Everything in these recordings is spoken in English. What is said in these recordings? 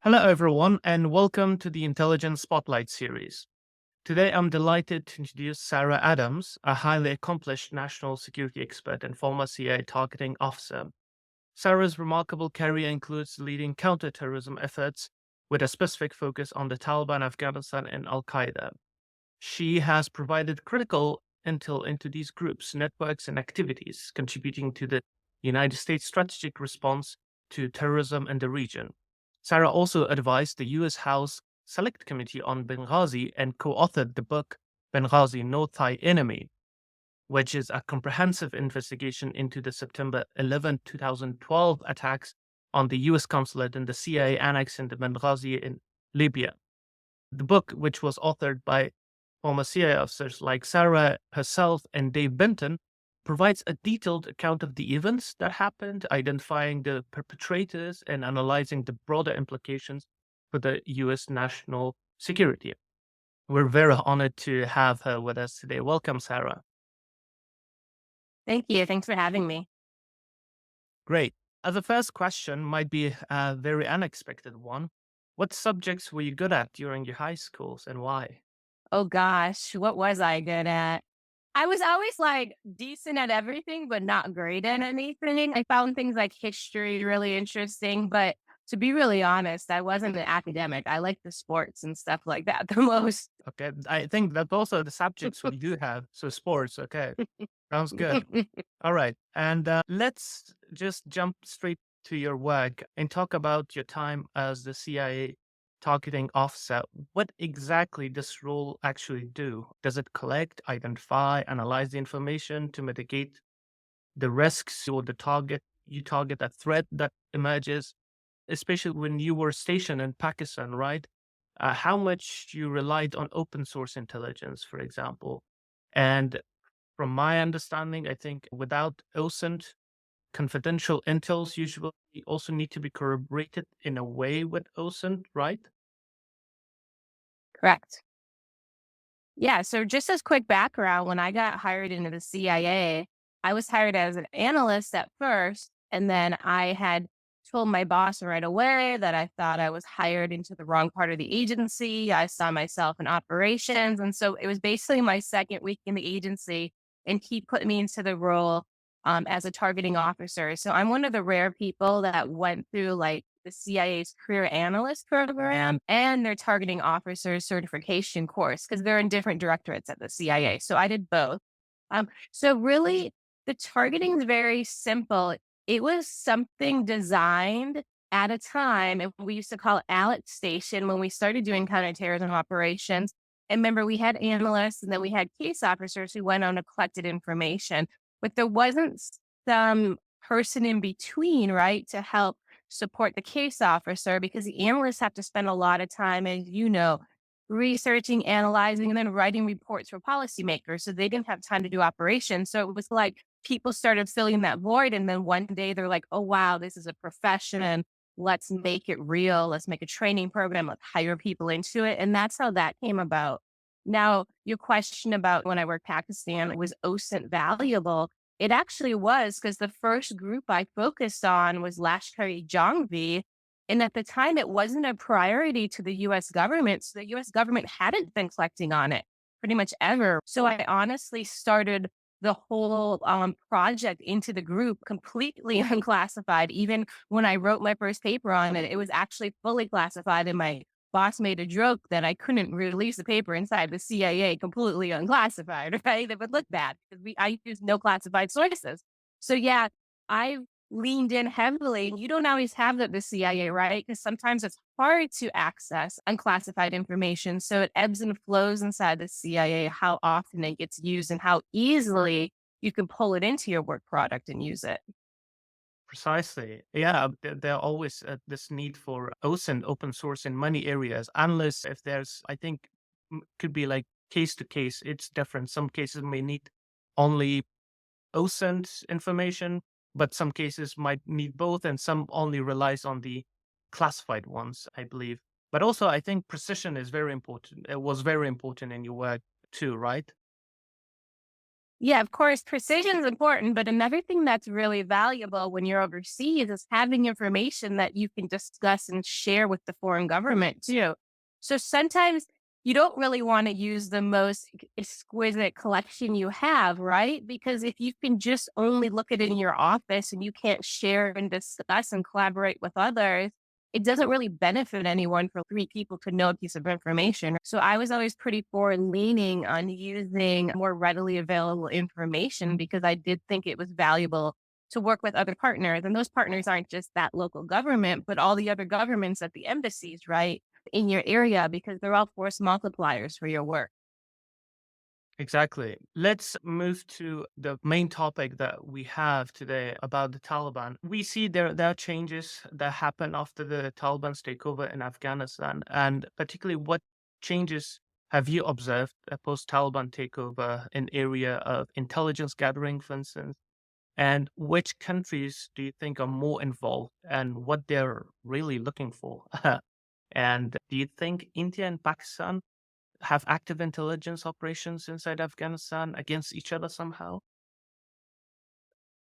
Hello, everyone, and welcome to the Intelligence Spotlight series. Today, I'm delighted to introduce Sarah Adams, a highly accomplished national security expert and former CIA targeting officer. Sarah's remarkable career includes leading counterterrorism efforts with a specific focus on the Taliban, Afghanistan, and Al Qaeda. She has provided critical intel into these groups, networks, and activities, contributing to the United States strategic response to terrorism in the region. Sarah also advised the U.S. House Select Committee on Benghazi and co authored the book Benghazi No Thai Enemy, which is a comprehensive investigation into the September 11, 2012 attacks on the U.S. consulate and the CIA annex in the Benghazi in Libya. The book, which was authored by former CIA officers like Sarah herself and Dave Benton, provides a detailed account of the events that happened, identifying the perpetrators and analyzing the broader implications for the U.S. national security. We're very honored to have her with us today. Welcome, Sarah. Thank you. Thanks for having me. Great. The first question might be a very unexpected one. What subjects were you good at during your high schools and why? Oh gosh, what was I good at? I was always like decent at everything, but not great at anything. I found things like history really interesting, but to be really honest, I wasn't an academic. I like the sports and stuff like that the most. Okay, I think that also the subjects we do have. So sports, okay, sounds good. All right, and let's just jump straight to your work and talk about your time as the CIA targeting officer. What exactly does role actually do? Does it collect, identify, analyze the information to mitigate the risks or the target you target a threat that emerges, especially when you were stationed in Pakistan, right? How much you relied on open source intelligence, for example. And from my understanding, I think without OSINT, confidential intels usually also need to be corroborated in a way with OSINT, right? Correct. Yeah. So just as quick background, when I got hired into the CIA, I was hired as an analyst at first. And then I had told my boss right away that I thought I was hired into the wrong part of the agency. I saw myself in operations. And so it was basically my second week in the agency, and he put me into the role as a targeting officer. So I'm one of the rare people that went through like the CIA's career analyst program and their targeting officer certification course because they're in different directorates at the CIA. So I did both. So really, the targeting is very simple. It was something designed at a time, and we used to call it Alex Station when we started doing counterterrorism operations. And remember, we had analysts and then we had case officers who went on and collected information, but there wasn't some person in between, right, to help support the case officer because the analysts have to spend a lot of time, as you know, researching, analyzing, and then writing reports for policymakers. So they didn't have time to do operations. So it was like people started filling that void. And then one day they're like, oh, wow, this is a profession. Let's make it real. Let's make a training program. Let's hire people into it. And that's how that came about. Now, your question about when I worked Pakistan, was OSINT valuable? It actually was because the first group I focused on was Lashkar-e Jhangvi. And at the time, it wasn't a priority to the US government. So the US government hadn't been collecting on it pretty much ever. So I honestly started the whole project into the group completely unclassified. Even when I wrote my first paper on it, it was actually fully classified. And my boss made a joke that I couldn't release the paper inside the CIA completely unclassified, right? It would look bad because I use no classified sources. So yeah, I leaned in heavily. And you don't always have that at the CIA, right? Because sometimes it's hard to access unclassified information. So it ebbs and flows inside the CIA, how often it gets used and how easily you can pull it into your work product and use it. Precisely. Yeah, there are always this need for OSINT, open source in many areas, unless if there's, I think, could be like case to case, it's different. Some cases may need only OSINT information, but some cases might need both, and some only relies on the classified ones, I believe. But also, I think precision is very important. It was very important in your work too, right? Yeah, of course, precision is important, but another thing that's really valuable when you're overseas is having information that you can discuss and share with the foreign government too. So sometimes you don't really want to use the most exquisite collection you have, right? Because if you can just only look at it in your office and you can't share and discuss and collaborate with others, it doesn't really benefit anyone for three people to know a piece of information. So I was always pretty for leaning on using more readily available information because I did think it was valuable to work with other partners. And those partners aren't just that local government, but all the other governments at the embassies, right, in your area, because they're all force multipliers for your work. Exactly. Let's move to the main topic that we have today about the Taliban. We see there are changes that happen after the Taliban's takeover in Afghanistan, and particularly what changes have you observed post-Taliban takeover in area of intelligence gathering, for instance, and which countries do you think are more involved and what they're really looking for? And do you think India and Pakistan have active intelligence operations inside Afghanistan against each other somehow?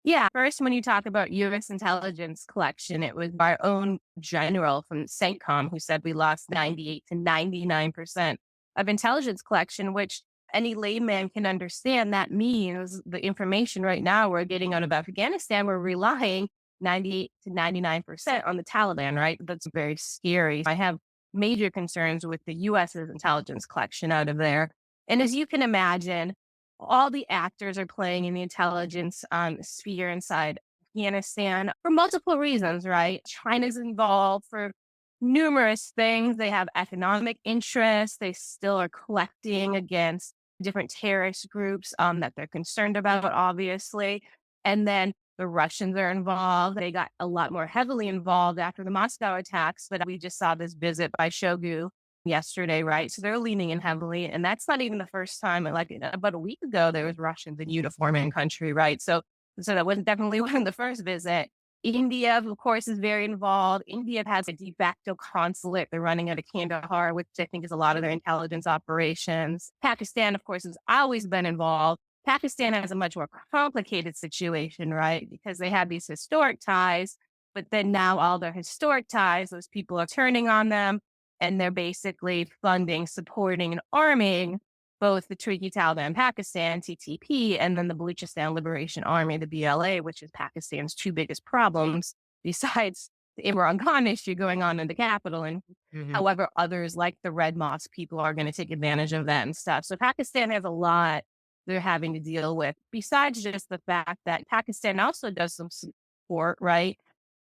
Yeah. First, when you talk about US intelligence collection, it was our own general from CENTCOM who said we lost 98 to 99% of intelligence collection, which any layman can understand. That means the information right now we're getting out of Afghanistan, we're relying 98 to 99% on the Taliban, right? That's very scary. I have major concerns with the US's intelligence collection out of there. And as you can imagine, all the actors are playing in the intelligence sphere inside Afghanistan for multiple reasons, right? China's involved for numerous things. They have economic interests. They still are collecting against different terrorist groups that they're concerned about, obviously. And then the Russians are involved. They got a lot more heavily involved after the Moscow attacks. But we just saw this visit by Shogu yesterday, right? So they're leaning in heavily. And that's not even the first time. Like about a week ago, there was Russians in uniform in country, right? So that was definitely one of the first visit. India, of course, is very involved. India has a de facto consulate they're running out of Kandahar, which I think is a lot of their intelligence operations. Pakistan, of course, has always been involved. Pakistan has a much more complicated situation, right? Because they have these historic ties, but then now all their historic ties, those people are turning on them and they're basically funding, supporting, and arming both the Taliban Pakistan, TTP, and then the Baluchistan Liberation Army, the BLA, which is Pakistan's two biggest problems, besides the Imran Khan issue going on in the capital. And Mhm. however, others like the Red Mosque people are going to take advantage of that and stuff. So Pakistan has a lot they're having to deal with, besides just the fact that Pakistan also does some support, right?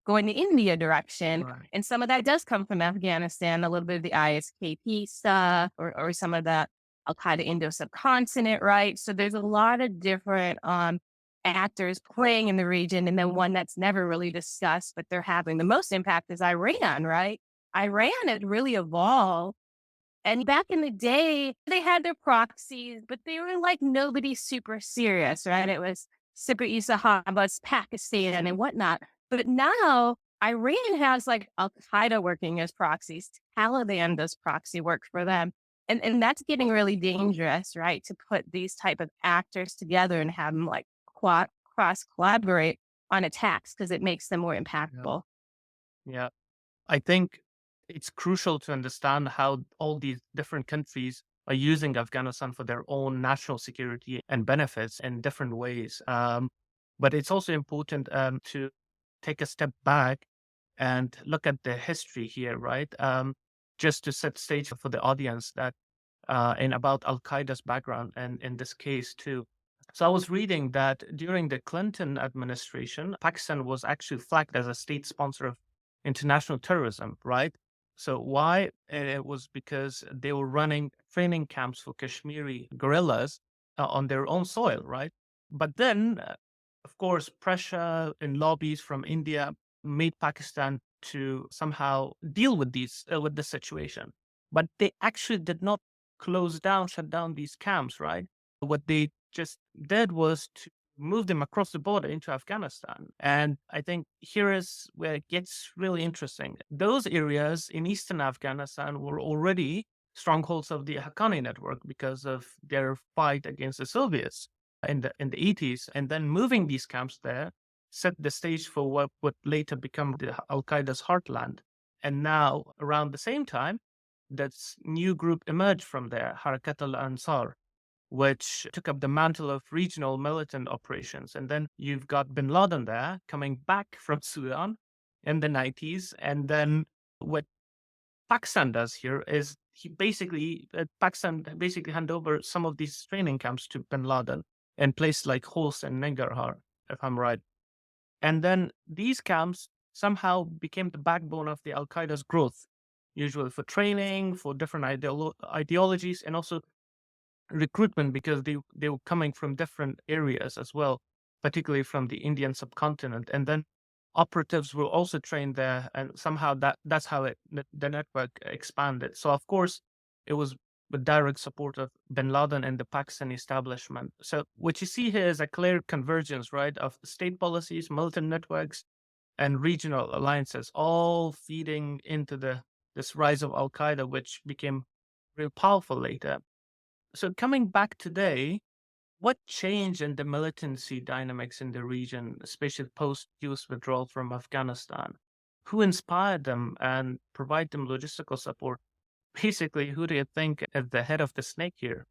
Going the India direction. Right. And some of that does come from Afghanistan, a little bit of the ISKP stuff or some of the Al Qaeda Indo subcontinent, right? So there's a lot of different actors playing in the region. And then one that's never really discussed, but they're having the most impact is Iran, right? Iran has really evolved and back in the day, they had their proxies, but they were like nobody super serious, right? It was Sipper Isa Hamas, Pakistan, and whatnot. But now Iran has like Al Qaeda working as proxies. Taliban does proxy work for them. And that's getting really dangerous, right? To put these type of actors together and have them like cross collaborate on attacks because it makes them more Yeah. impactful. Yeah. I think it's crucial to understand how all these different countries are using Afghanistan for their own national security and benefits in different ways. But it's also important to take a step back and look at the history here, right? Just to set stage for the audience that and about Al Qaeda's background, and in this case too. So I was reading that during the Clinton administration, Pakistan was actually flagged as a state sponsor of international terrorism, right? So why? It was because they were running training camps for Kashmiri guerrillas on their own soil, right? But then, of course, pressure and lobbies from India made Pakistan to somehow deal with with this situation. But they actually did not shut down these camps, right? What they just did was to move them across the border into Afghanistan. And I think here is where it gets really interesting. Those areas in eastern Afghanistan were already strongholds of the Haqqani network because of their fight against the Soviets. in the 80s, and then moving these camps there set the stage for what would later become the Al Qaeda's heartland. And now, around the same time, this new group emerged from there, Harakat al Ansar, which took up the mantle of regional militant operations. And then you've got bin Laden there coming back from Sudan in the 90s. And then what Pakistan does here is Pakistan basically hand over some of these training camps to bin Laden in places like Homs and Nangarhar, if I'm right. And then these camps somehow became the backbone of the Al Qaeda's growth, usually for training, for different ideologies, and also recruitment because they were coming from different areas as well, particularly from the Indian subcontinent. And then operatives were also trained there, and somehow that's how the network expanded. So of course, it was with direct support of bin Laden and the Pakistani establishment. So what you see here is a clear convergence, right, of state policies, militant networks, and regional alliances, all feeding into this rise of Al Qaeda, which became real powerful later. So coming back today, what changed in the militancy dynamics in the region, especially post-US withdrawal from Afghanistan? Who inspired them and provide them logistical support? Basically, who do you think is the head of the snake here?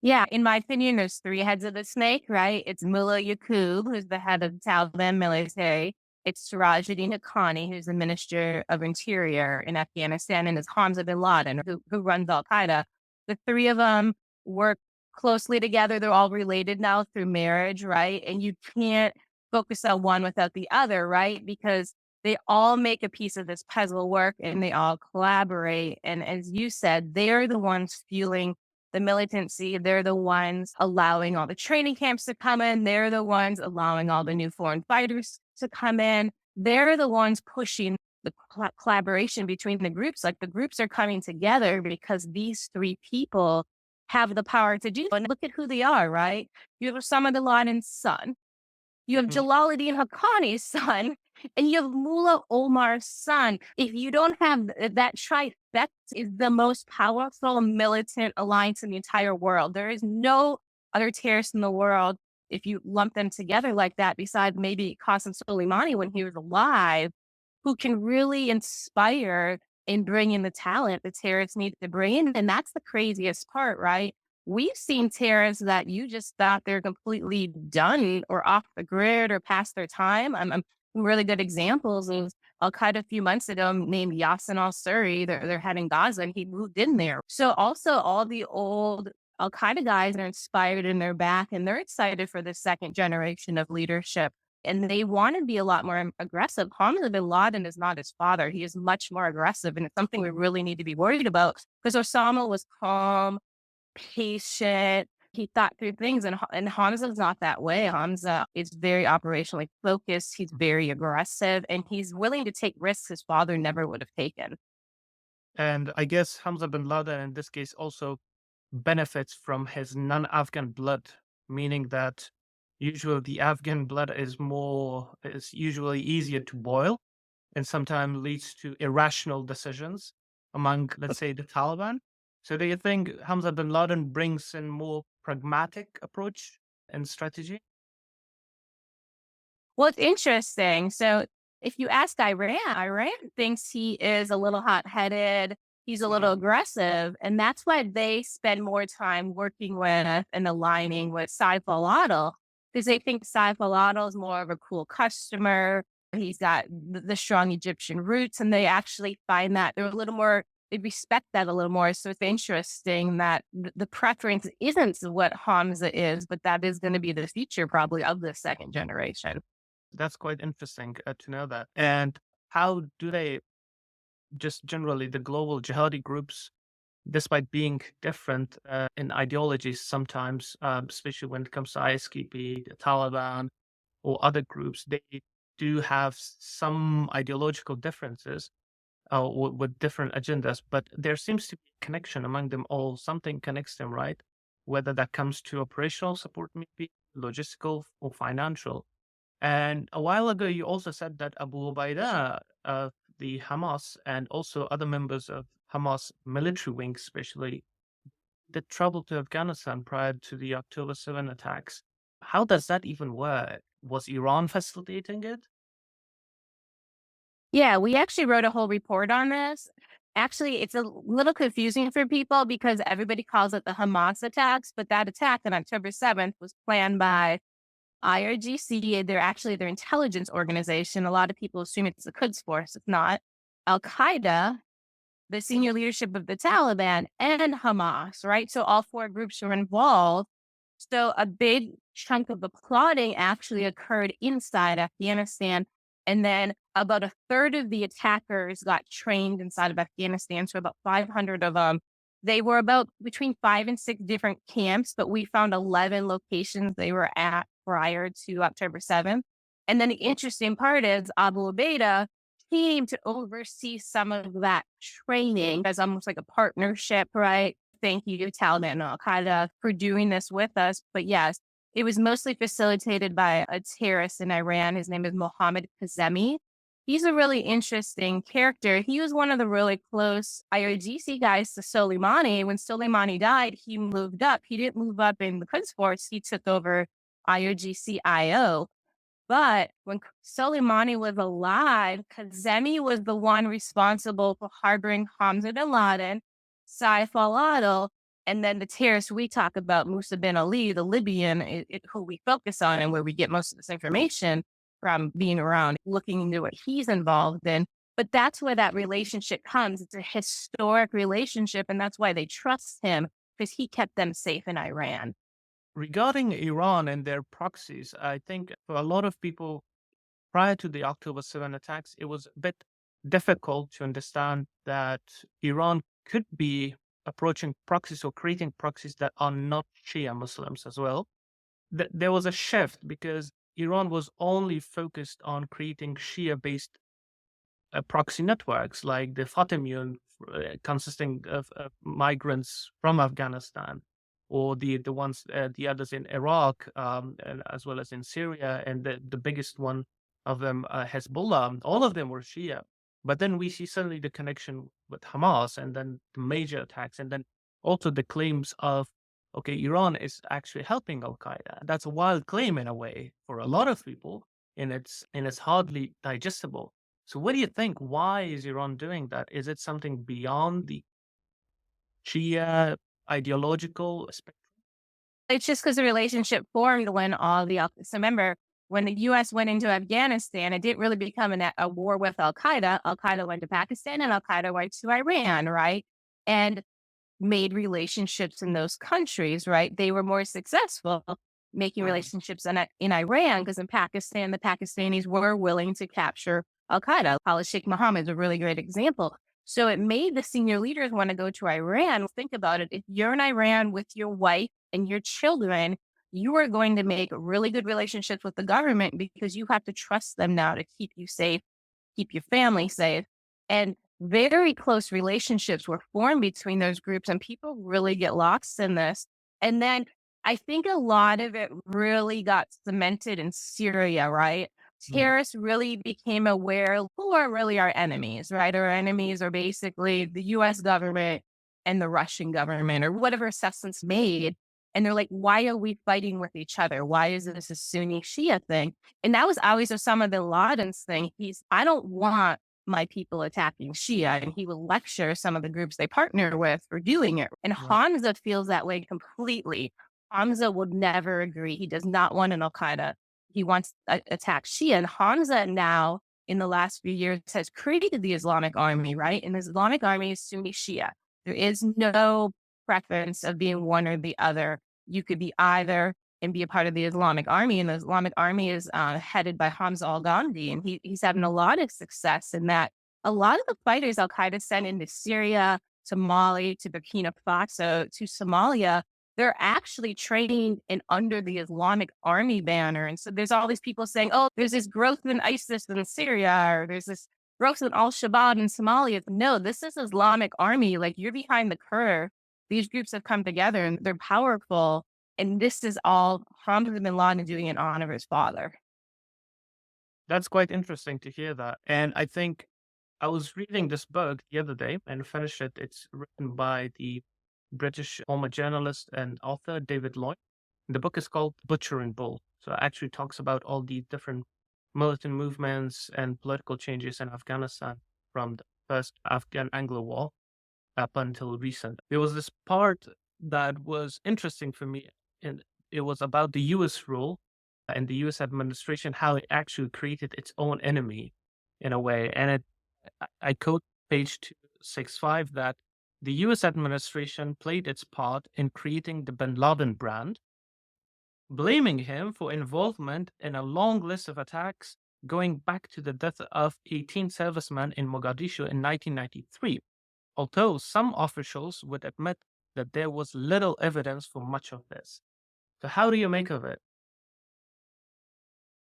Yeah, in my opinion, there's three heads of the snake, right? It's Mullah Yaqub, who's the head of the Taliban military. It's Sirajuddin Haqqani, who's the Minister of Interior in Afghanistan, and it's Hamza bin Laden, who runs Al Qaeda. The three of them work closely together. They're all related now through marriage, right? And you can't focus on one without the other, right? Because they all make a piece of this puzzle work and they all collaborate. And as you said, they're the ones fueling the militancy. They're the ones allowing all the training camps to come in. They're the ones allowing all the new foreign fighters to come in. They're the ones pushing the collaboration between the groups. Like the groups are coming together because these three people have the power to do it. And look at who they are, right? You have Osama bin Laden's son. You have Mhm. Jalaluddin Haqqani's son, and you have Mullah Omar's son. If you don't have that trifecta is the most powerful militant alliance in the entire world. There is no other terrorist in the world, if you lump them together like that, besides maybe Qasem Soleimani when he was alive, who can really inspire and bring in the talent the terrorists need to bring in. And that's the craziest part, right? We've seen terrorists that you just thought they're completely done or off the grid or past their time. I'm really good examples of Al Qaeda a few months ago named Yassin al Suri. They're heading Gaza and he moved in there. So also all the old Al Qaeda guys are inspired and they're back and they're excited for the second generation of leadership. And they want to be a lot more aggressive. Hamza bin Laden is not his father. He is much more aggressive. And it's something we really need to be worried about because Osama was calm, patient. He thought through things, and Hamza's not that way. Hamza is very operationally focused. He's very aggressive, and he's willing to take risks his father never would have taken. And I guess Hamza bin Laden in this case also benefits from his non-Afghan blood, meaning that usually the Afghan blood is usually easier to boil and sometimes leads to irrational decisions among, let's say, the Taliban. So do you think Hamza bin Laden brings in more pragmatic approach and strategy? Well, it's interesting. So if you ask Iran thinks he is a little hot-headed. He's a little Mhm. aggressive, and that's why they spend more time working with and aligning with Saif al-Adil because they think Saif al-Adil is more of a cool customer. He's got the strong Egyptian roots, and they actually find that they're a little more they respect that a little more. So it's interesting that the preference isn't what Hamza is, but that is going to be the future probably of the second generation. That's quite interesting to know that. And how do they just generally the global jihadi groups, despite being different in ideologies sometimes, especially when it comes to ISKP, the Taliban, or other groups, they do have some ideological differences with different agendas, but there seems to be a connection among them all. Something connects them, right? Whether that comes to operational support, maybe logistical or financial. And a while ago, you also said that Abu Ubaidah, the Hamas, and also other members of Hamas military wing, especially, did travel to Afghanistan prior to the October 7 attacks. How does that even work? Was Iran facilitating it? Yeah, we actually wrote a whole report on this. Actually, it's a little confusing for people because everybody calls it the Hamas attacks, but that attack on October 7th was planned by IRGC. They're actually their intelligence organization. A lot of people assume it's the Quds Force. It's not. Al Qaeda, the senior leadership of the Taliban, and Hamas, right? So all four groups were involved. So a big chunk of the plotting actually occurred inside Afghanistan. And then about a third of the attackers got trained inside of Afghanistan. So about 500 of them. They were about between 5 and 6 different camps, but we found 11 locations they were at prior to October 7th. And then the interesting part is Abu Ubaidah came to oversee some of that training as almost like a partnership, right? Thank you, Taliban and Al Qaeda, for doing this with us. But yes, it was mostly facilitated by a terrorist in Iran. His name is Mohammed Kazemi. He's a really interesting character. He was one of the really close IRGC guys to Soleimani. When Soleimani died, he moved up. He didn't move up in the Quds Force. He took over IRGC IO. But when Soleimani was alive, Kazemi was the one responsible for harboring Hamza bin Laden, Saif al-Adil, and then the terrorist we talk about, Musa bin Ali, the Libyan, who we focus on and where we get most of this information from being around, looking into what he's involved in. But that's where that relationship comes. It's a historic relationship, and that's why they trust him because he kept them safe in Iran. Regarding Iran and their proxies, I think for a lot of people prior to the October 7 attacks, it was a bit difficult to understand that Iran could be approaching proxies or creating proxies that are not Shia Muslims as well. There was a shift because Iran was only focused on creating Shia based proxy networks like the Fatimiyun, consisting of migrants from Afghanistan, or the ones the others in Iraq, and as well as in Syria, and the biggest one of them, Hezbollah. All of them were Shia, but then we see suddenly the connection with Hamas, and then the major attacks, and then also the claims of, okay, Iran is actually helping Al Qaeda. That's a wild claim in a way for a lot of people, and it's hardly digestible. So what do you think? Why is Iran doing that? Is it something beyond the Shia ideological spectrum? It's just because the relationship formed when all the so remember, when the US went into Afghanistan, it didn't really become a war with Al Qaeda. Al Qaeda went to Pakistan and Al Qaeda went to Iran, right? And made relationships in those countries, right? They were more successful making Mhm. relationships in Iran because in Pakistan, the Pakistanis were willing to capture Al Qaeda. Khalid Sheikh Mohammed is a really great example. So it made the senior leaders want to go to Iran. Think about it. If you're in Iran with your wife and your children, you are going to make really good relationships with the government because you have to trust them now to keep you safe, keep your family safe. And very close relationships were formed between those groups, and people really get lost in this. And then I think a lot of it really got cemented in Syria, right? Mhm. Terrorists really became aware who are really our enemies, right? Our enemies are basically the US government and the Russian government or whatever assessments made. And they're like, why are we fighting with each other? Why is this a Sunni Shia thing? And that was always Osama bin Laden's thing. I don't want my people attacking Shia, and he would lecture some of the groups they partner with for doing it. And Right. Hamza feels that way completely. Hamza would never agree. He does not want an Al Qaeda. He wants to attack Shia. And Hamza now, in the last few years, has created the Islamic Army, right? And the Islamic Army is Sunni Shia. There is no preference of being one or the other. You could be either and be a part of the Islamic Army. And the Islamic Army is headed by Hamza al Gandhi, and he's having a lot of success in that. A lot of the fighters Al Qaeda sent into Syria, to Mali, to Burkina Faso, to Somalia, they're actually trained and under the Islamic Army banner. And so there's all these people saying, oh, there's this growth in ISIS in Syria, or there's this growth in Al Shabaab in Somalia. No, this is Islamic Army. Like, you're behind the curve. These groups have come together and they're powerful, and this is all Hamza bin Laden doing in honor of his father. That's quite interesting to hear that. And I think I was reading this book the other day and finished it. It's written by the British former journalist and author David Lloyd. The book is called Butcher and Bull. So it actually talks about all the different militant movements and political changes in Afghanistan from the first Afghan Anglo War up until recent. There was this part that was interesting for me, and it was about the US rule and the US administration, how it actually created its own enemy in a way. And I quote page 265 that the US administration played its part in creating the bin Laden brand, blaming him for involvement in a long list of attacks going back to the death of 18 servicemen in Mogadishu in 1993, although some officials would admit that there was little evidence for much of this. So, how do you make of it?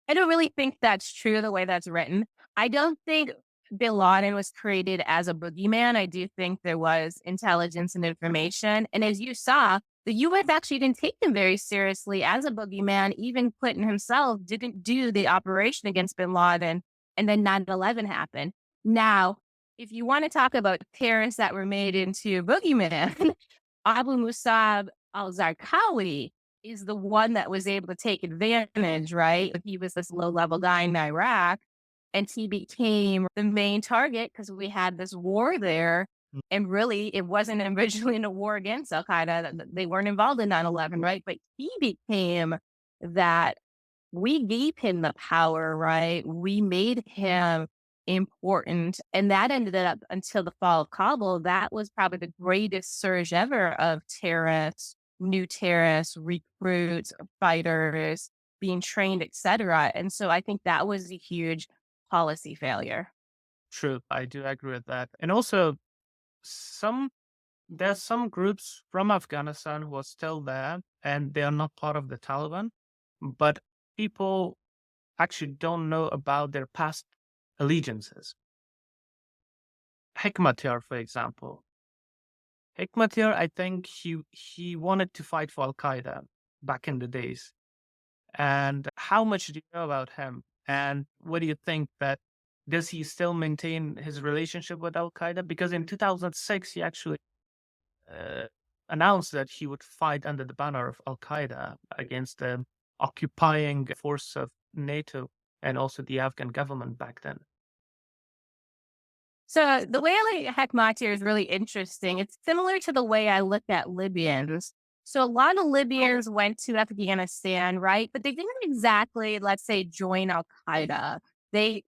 I don't really think that's true the way that's written. I don't think Bin Laden was created as a boogeyman. I do think there was intelligence and information. And as you saw, the US actually didn't take him very seriously as a boogeyman. Even Clinton himself didn't do the operation against Bin Laden. And then 9/11 happened. Now, if you want to talk about terrorists that were made into boogeyman, Abu Musab al-Zarqawi is the one that was able to take advantage, right? He was this low level guy in Iraq and he became the main target because we had this war there. Mm. And really, it wasn't originally in a war against Al Qaeda. They weren't involved in 9/11, right? But he became that. We gave him the power, right? We made him important. And that ended up until the fall of Kabul. That was probably the greatest surge ever of terrorists, new terrorists, recruits, fighters being trained, etc. And so I think that was a huge policy failure. True, I do agree with that. And also, some there's some groups from Afghanistan who are still there and they are not part of the Taliban, but people actually don't know about their past allegiances. Hekmatyar, for example. Hekmatyar, I think he wanted to fight for Al Qaeda back in the days. And how much do you know about him? And what do you think that does he still maintain his relationship with Al Qaeda? Because in 2006, he actually uh, announced that he would fight under the banner of Al Qaeda against the occupying force of NATO and also the Afghan government back then. So the way I look at Hekmatyar is really interesting. It's similar to the way I look at Libyans. So a lot of Libyans went to Afghanistan, right? But they didn't exactly, let's say, join Al Qaeda. They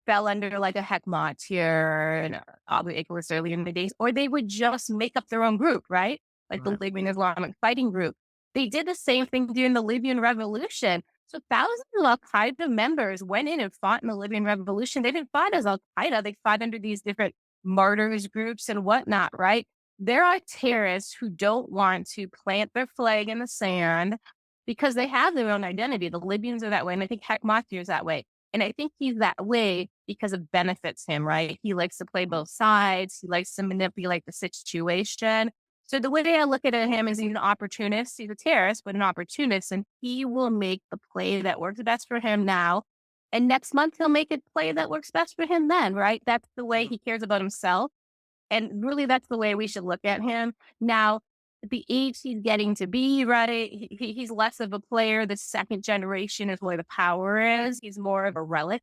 fell under like a Hekmatyar and Abu Iqlis earlier in the days, or they would just make up their own group, right? Like the Right. Libyan Islamic Fighting Group. They did the same thing during the Libyan Revolution. So thousands of Al Qaeda members went in and fought in the Libyan Revolution. They didn't fight as Al Qaeda. They fought under these different martyrs groups and whatnot, right? There are terrorists who don't want to plant their flag in the sand because they have their own identity. The Libyans are that way. And I think Hekmatyar is that way. And I think he's that way because it benefits him, right? He likes to play both sides. He likes to manipulate the situation. So the way I look at him is he's an opportunist. He's a terrorist, but an opportunist, and he will make the play that works best for him now. And next month he'll make a play that works best for him then, right? That's the way he cares about himself. And really that's the way we should look at him. Now, at the age he's getting to be, right? He's less of a player. The second generation is where the power is. He's more of a relic.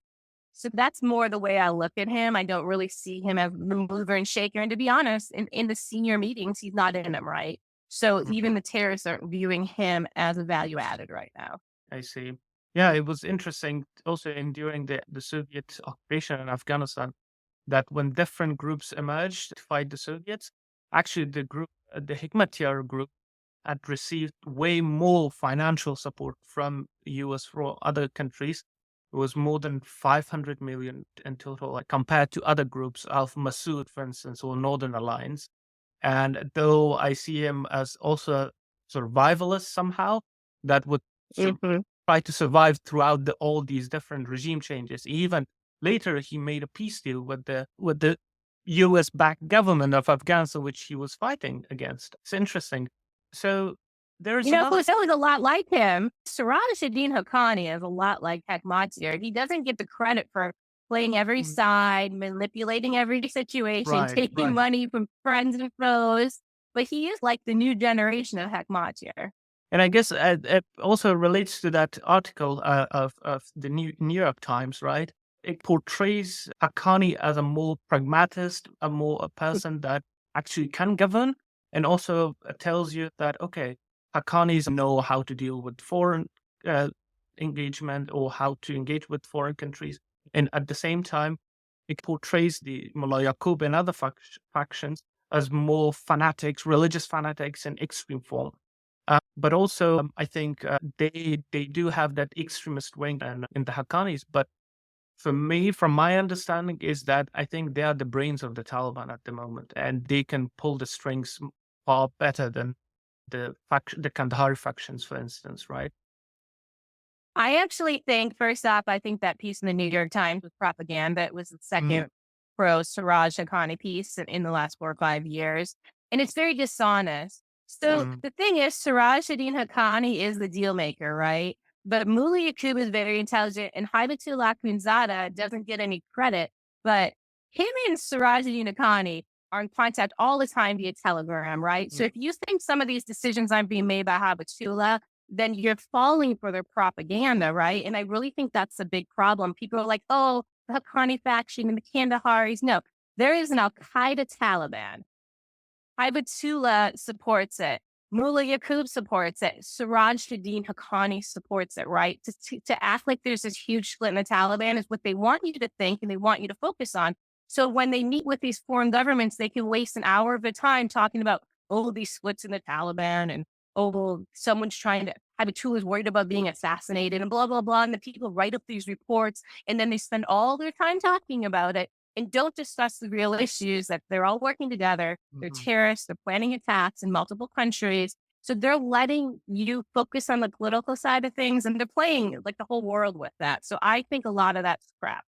So that's more the way I look at him. I don't really see him as the mover and shaker. And to be honest, in the senior meetings, he's not in them, right? So Mhm. even the terrorists are viewing him as a value added right now. I see. Yeah, it was interesting also in during the Soviet occupation in Afghanistan that when different groups emerged to fight the Soviets, actually the Hikmatyar group had received way more financial support from US from other countries. It was more than 500 million in total, like, compared to other groups, Al Masood, for instance, or Northern Alliance. And though I see him as also a survivalist somehow, that would Hmm. try to survive throughout all these different regime changes. Even later, he made a peace deal with the U.S. backed government of Afghanistan, which he was fighting against. It's interesting. So there is You know another. who's always a lot like him? Suraj ad-Din Haqqani is a lot like Hekmatyar. He doesn't get the credit for playing every Mm, side, manipulating every situation, right, taking right. money from friends and foes. but he is like the new generation of Hekmatyar. And I guess it also relates to that article of the New York Times, right? It portrays Haqqani as a more pragmatist, a person that actually can govern, and also tells you that, okay, Haqqanis know how to deal with foreign uh, engagement or how to engage with foreign countries. And at the same time, it portrays the Mullah Yaqub and other factions as more fanatics, religious fanatics in extreme form. But also, I think they do have that extremist wing and in the Haqqanis. But for me, from my understanding, is that I think they are the brains of the Taliban at the moment, and they can pull the strings far better than the Kandahari factions, for instance, right? I actually think, first off, I think that piece in the New York Times was propaganda. It was the Mm, second pro Siraj Haqqani piece in the last 4 or 5 years. And it's very dishonest. So mm, the thing is, Siraj ad-Din Haqqani is the deal maker, right? But Mullah Yaqub is very intelligent, and Hibatullah Akhundzada doesn't get any credit. But him and Siraj ad-Din Haqqani are in contact all the time via Telegram, right? So mm. if you think some of these decisions aren't being made by Hibatullah, then you're falling for their propaganda, right? And I really think that's a big problem. People are like, oh, the Haqqani faction and the Kandaharis. No, there is an Al Qaeda Taliban. Hibatullah supports it. Mullah Yaqub supports it. Siraj ad-Din Haqqani supports it, right? To act like there's this huge split in the Taliban is what they want you to think and they want you to focus on. So when they meet with these foreign governments, they can waste an hour of their time talking about, oh, these splits in the Taliban and, oh, well, someone's trying to, Hibatullah is worried about being assassinated and blah, blah, blah. And the people write up these reports and then they spend all their time talking about it and don't discuss the real issues that they're all working together. They're Mhm. terrorists, they're planning attacks in multiple countries. So they're letting you focus on the political side of things and they're playing like the whole world with that. So I think a lot of that's crap.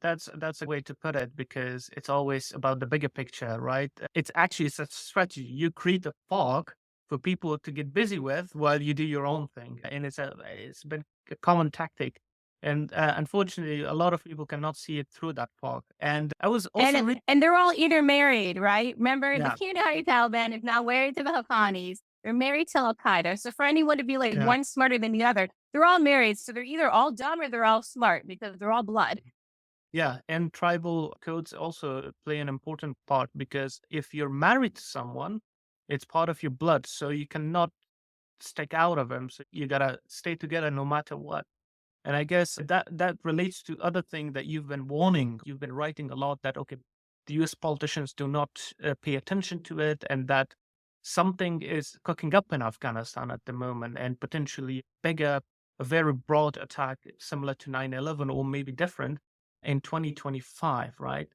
That's a way to put it because it's always about the bigger picture, right? It's a strategy. You create a fog for people to get busy with while you do your own thing, and it's been a common tactic. And unfortunately, a lot of people cannot see it through that fog. And I was also reading, And they're all intermarried, right? Remember, the yeah, Kandahari Taliban is now married to the Haqqanis. They're married to Al Qaeda. So for anyone to be like yeah, one smarter than the other, they're all married. So they're either all dumb or they're all smart because they're all blood. yeah. And tribal codes also play an important part because if you're married to someone, it's part of your blood, so you cannot stick out of them. So you gotta stay together no matter what. And I guess that relates to other thing that you've been warning. You've been writing a lot that okay, the U.S. politicians do not pay attention to it, and that something is cooking up in Afghanistan at the moment, and potentially bigger, a very broad attack similar to 9/11 or maybe different in 2025. Right?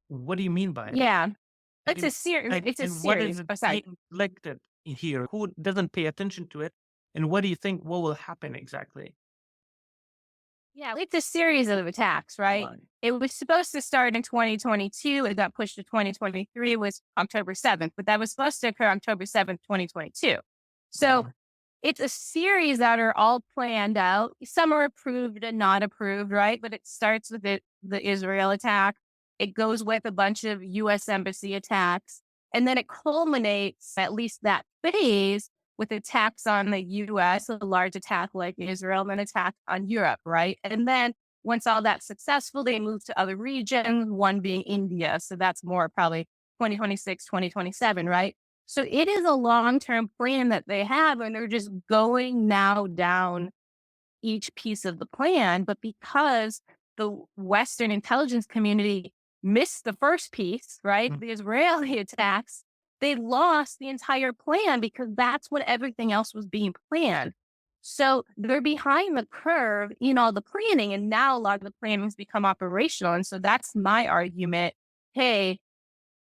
What do you mean by it? Yeah. And, It's a and what is series. it Oh, sorry. being neglected here? Who doesn't pay attention to it? And what do you think? What will happen exactly? Yeah, it's a series of attacks, right? Right. It was supposed to start in 2022. It got pushed to 2023. It was October 7th, but that was supposed to occur October 7th, 2022. So Mhm. it's a series that are all planned out. Some are approved and not approved, right? But it starts with the Israel attack. It goes with a bunch of US embassy attacks. And then it culminates, at least that phase, with attacks on the US, a large attack like Israel, and an attack on Europe, right? And then once all that's successful, they move to other regions, one being India. So that's more probably 2026, 2027, right? So it is a long-term plan that they have, and they're just going now down each piece of the plan. But because the Western intelligence community missed the first piece, right? Mm. The Israeli attacks, they lost the entire plan because that's when everything else was being planned. So they're behind the curve in all the planning. And now a lot of the planning has become operational. And so that's my argument. Hey,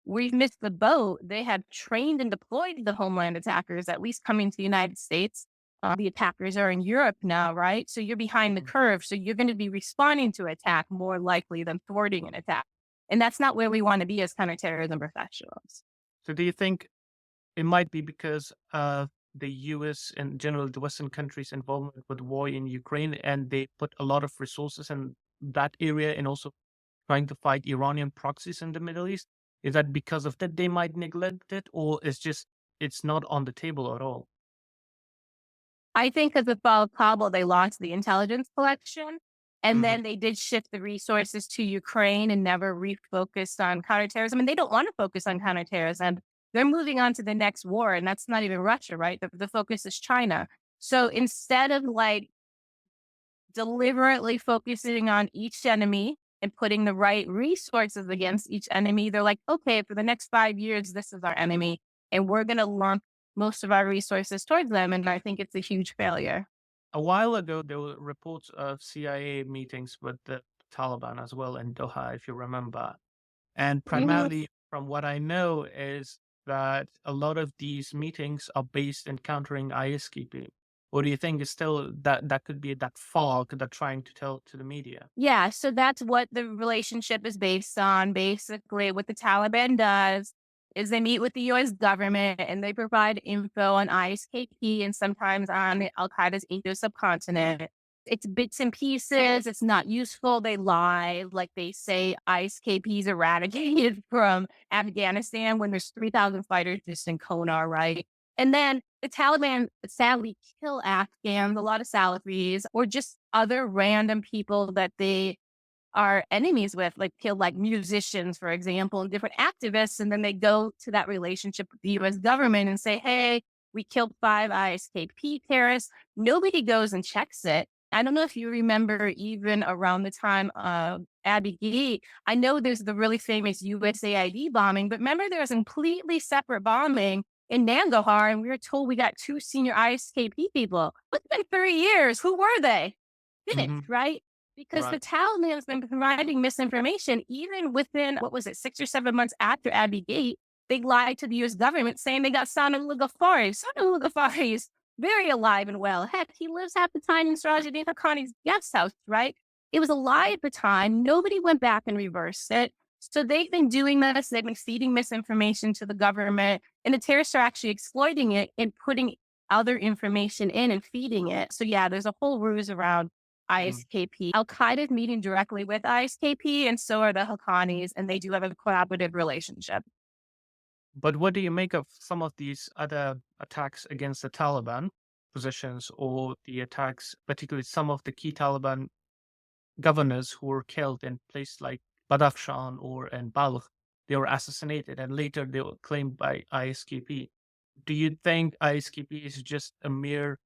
we've missed the boat. They had trained and deployed the homeland attackers, at least coming to the United States. The attackers are in Europe now, right? So you're behind the Mm. curve. So you're going to be responding to attack more likely than thwarting an attack. And that's not where we want to be as counterterrorism professionals. So do you think it might be because of the US and general the Western countries' involvement with war in Ukraine and they put a lot of resources in that area and also trying to fight Iranian proxies in the Middle East? Is that because of that they might neglect it, or is just it's not on the table at all? I think at the fall of Kabul, they lost the intelligence collection, and Hmm. then they did shift the resources to Ukraine and never refocused on counterterrorism. And they don't want to focus on counterterrorism. They're moving on to the next war, and that's not even Russia, right? The focus is China. So instead of like deliberately focusing on each enemy and putting the right resources against each enemy, they're like, okay, for the next 5 years, this is our enemy, and we're going to lump most of our resources towards them. And I think it's a huge failure. A while ago, there were reports of CIA meetings with the Taliban as well in Doha, if you remember. And Mhm. primarily, from what I know, is that a lot of these meetings are based in countering ISKP. Or do you think it's still that could be that fog that trying to tell to the media? Yeah, so that's what the relationship is based on. Basically, what the Taliban does is they meet with the US government and they provide info on ISKP and sometimes on Al Qaeda's Indo subcontinent. It's bits and pieces, it's not useful. They lie, like they say ISKP is eradicated from Afghanistan when there's 3,000 fighters just in Konar, right? And then the Taliban sadly kill Afghans, a lot of Salafis, or just other random people that they are enemies with, like kill like musicians, for example, and different activists. And then they go to that relationship with the US government and say, hey, we killed 5 ISKP terrorists. Nobody goes and checks it. I don't know if you remember, even around the time of Abbey Gate, I know there's the really famous USAID bombing, but remember there was a completely separate bombing in Nangarhar, and we were told we got 2 senior ISKP people. It's been 3 years. Who were they? Finished, Hmm. right? Because the Right. Taliban has been providing misinformation even within, what was it, 6 or 7 months after Abbey Gate. They lied to the US government saying they got Sana Lugafari. Sana Lugafari is very alive and well. Heck, he lives half the time in Sirajudeen Haqqani's guest house, right? It was a lie at the time. Nobody went back and reversed it. So they've been doing this. They've been feeding misinformation to the government, and the terrorists are actually exploiting it and putting other information in and feeding it. So yeah, there's a whole ruse around Mm. ISKP. Al Qaeda is meeting directly with ISKP, and so are the Haqqanis, and they do have a collaborative relationship. But what do you make of some of these other attacks against the Taliban positions or the attacks, particularly some of the key Taliban governors who were killed in places like Badakhshan or in Balkh? They were assassinated and later they were claimed by ISKP. Do you think ISKP is just a mere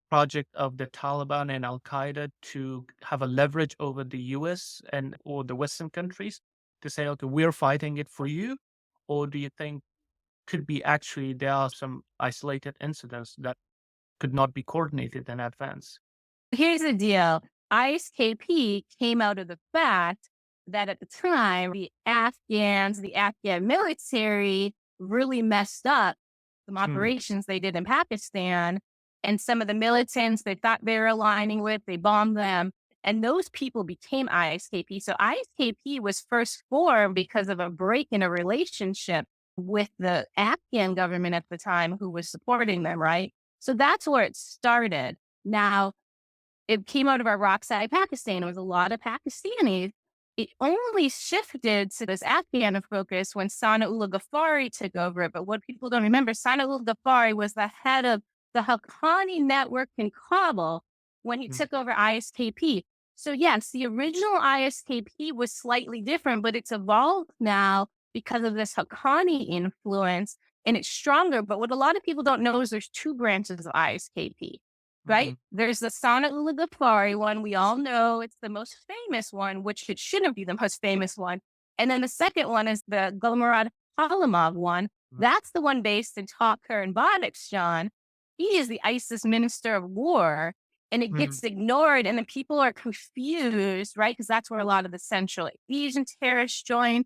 project of the Taliban and Al Qaeda to have a leverage over the US and or the Western countries to say, okay, we're fighting it for you? Or do you think could be actually there are some isolated incidents that could not be coordinated in advance? Here's the deal. ISKP came out of the fact that at the time, the Afghan military really messed up some Hmm. operations they did in Pakistan. And some of the militants they thought they were aligning with, they bombed them. And those people became ISKP. So ISKP was first formed because of a break in a relationship with the Afghan government at the time who was supporting them, right? So that's where it started. Now, it came out of Iraq side Pakistan. It was a lot of Pakistanis. It only shifted to this Afghan focus when Sana Ullah Ghaffari took over it. But what people don't remember, Sana Ullah Ghaffari was the head of the Haqqani network in Kabul when he Mm. took over ISKP. So yes, the original ISKP was slightly different, but it's evolved now because of this Haqqani influence and it's stronger. But what a lot of people don't know is there's two branches of ISKP, right? Mm. There's the Sana Ula Ghaffari one. We all know it's the most famous one, which it shouldn't be the most famous one. And then the second one is the Gulmurad Halimov one. Mm. That's the one based in Takur and Badakhshan. He is the ISIS minister of war, and it Mm. gets ignored. And then people are confused, right? Because that's where a lot of the Central Asian terrorists join.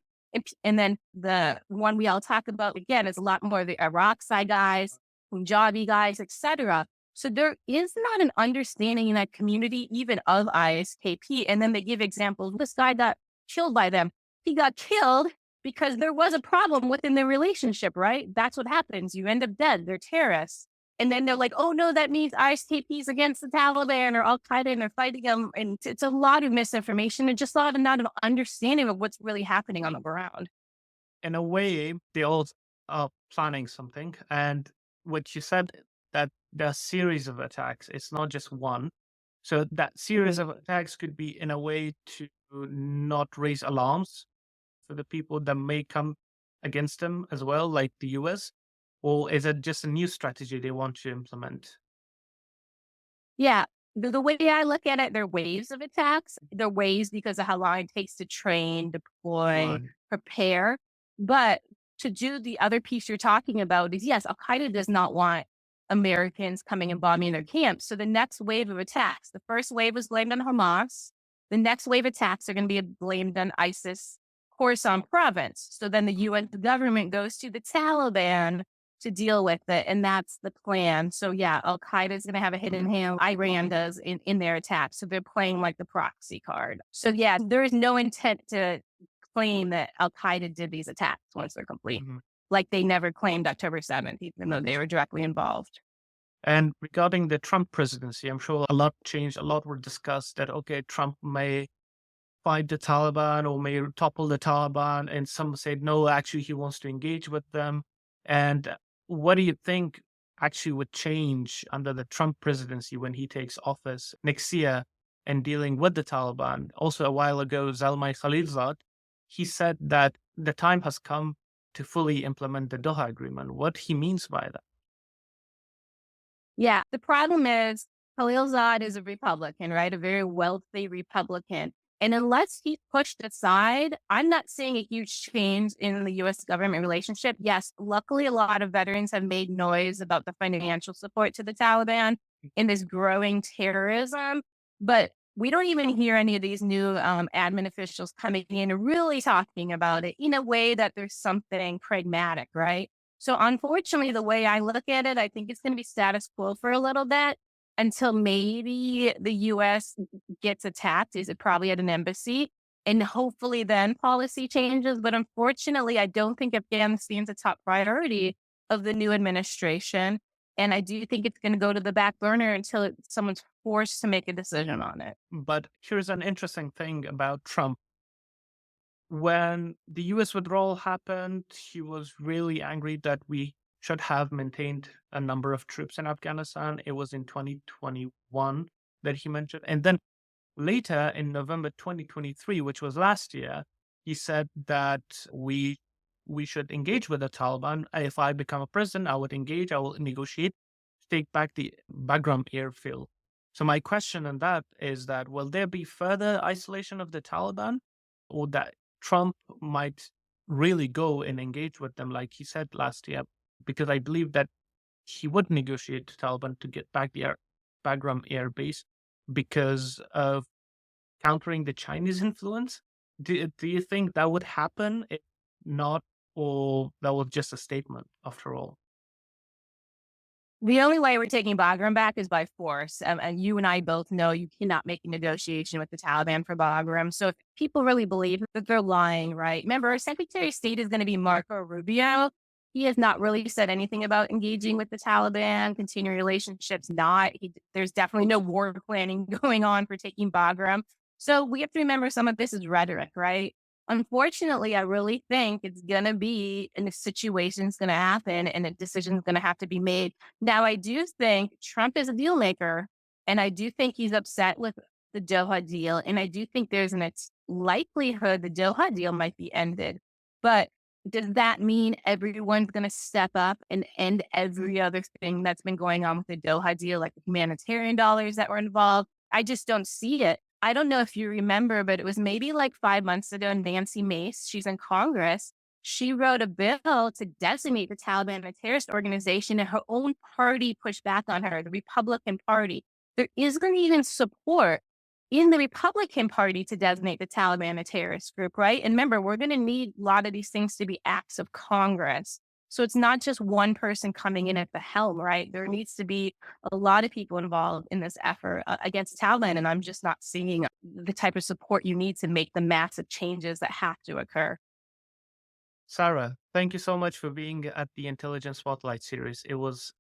And then the one we all talk about again is a lot more of the Iraq side guys, Punjabi guys, etc. So there is not an understanding in that community, even of ISKP. And then they give examples. This guy got killed by them. He got killed because there was a problem within the relationship, right? That's what happens. You end up dead. They're terrorists. And then they're like, oh no, that means ISKP is against the Taliban or Al Qaeda and they're fighting them. And it's a lot of misinformation and just a lot of not an understanding of what's really happening on the ground. In a way, they all planning something. And what you said, that there are series of attacks. It's not just one. So that series of attacks could be in a way to not raise alarms for the people that may come against them as well, like the US? Or is it just a new strategy they want to implement? Yeah. The way I look at it, they're waves of attacks. They're waves because of how long it takes to train, deploy, Right. prepare. But to do the other piece you're talking about is yes, Al Qaeda does not want Americans coming and bombing their camps. So the next wave of attacks, the first wave was blamed on Hamas. The next wave attacks are going to be blamed on ISIS, Khorasan province. So then the US government goes to the Taliban to deal with it. And that's the plan. So yeah, Al Qaeda is going to have a hidden hand. Iran does in their attack. So they're playing like the proxy card. So yeah, there is no intent to claim that Al Qaeda did these attacks once they're complete. Mhm. Like they never claimed October 7th, even though they were directly involved. And regarding the Trump presidency, I'm sure a lot changed, a lot were discussed that, okay, Trump may fight the Taliban or may topple the Taliban. And some said, no, actually, he wants to engage with them. And what do you think actually would change under the Trump presidency when he takes office next year and dealing with the Taliban? Also, a while ago, Zalmay Khalilzad, he said that the time has come to fully implement the Doha Agreement. What he means by that? Yeah. The problem is Khalilzad is a Republican, right? A very wealthy Republican. And unless he's pushed aside, I'm not seeing a huge change in the US government relationship. Yes, luckily, a lot of veterans have made noise about the financial support to the Taliban in this growing terrorism. But we don't even hear any of these new admin officials coming in and really talking about it in a way that there's something pragmatic, right? So unfortunately, the way I look at it, I think it's going to be status quo for a little bit until maybe the US gets attacked. Is it probably at an embassy? And hopefully then policy changes. But unfortunately, I don't think Afghanistan's a top priority of the new administration. And I do think it's going to go to the back burner until someone's forced to make a decision on it. But here's an interesting thing about Trump. When the US withdrawal happened, he was really angry that we should have maintained a number of troops in Afghanistan. It was in 2021 that he mentioned. And then later in November 2023, which was last year, he said that we should engage with the Taliban. If I become a president, I would engage, I will negotiate to take back the Bagram airfield. So my question on that is that will there be further isolation of the Taliban, or that Trump might really go and engage with them like he said last year? Because I believe that he would negotiate to Taliban to get back the Bagram air base because of countering the Chinese influence. Do you think that would happen? If not, or that was just a statement after all? The only way we're taking Bagram back is by force. And you and I both know you cannot make a negotiation with the Taliban for Bagram. So if people really believe that they're lying, right? Remember, our Secretary of State is going to be Marco Rubio. He has not really said anything about engaging with the Taliban, continuing relationships, not. There's definitely no war planning going on for taking Bagram. So we have to remember some of this is rhetoric, right? Unfortunately, I really think it's going to be, and the situation's going to happen, and a decision's going to have to be made. Now, I do think Trump is a deal maker, and I do think he's upset with the Doha deal, and I do think there's an likelihood the Doha deal might be ended. But does that mean everyone's going to step up and end every other thing that's been going on with the Doha deal, like the humanitarian dollars that were involved? I just don't see it. I don't know if you remember, but it was maybe like 5 months ago, Nancy Mace, she's in Congress, she wrote a bill to designate the Taliban a terrorist organization, and her own party pushed back on her, the Republican Party. There isn't even support in the Republican Party to designate the Taliban a terrorist group, right? And remember, we're going to need a lot of these things to be acts of Congress. So it's not just one person coming in at the helm, right? There needs to be a lot of people involved in this effort against Taliban. And I'm just not seeing the type of support you need to make the massive changes that have to occur. Sarah, thank you so much for being at the Intelligence Spotlight series. It was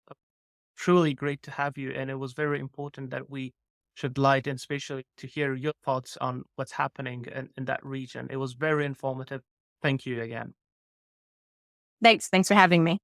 truly great to have you, and it was very important that we should light and especially to hear your thoughts on what's happening in that region. It was very informative. Thank you again. Thanks. Thanks for having me.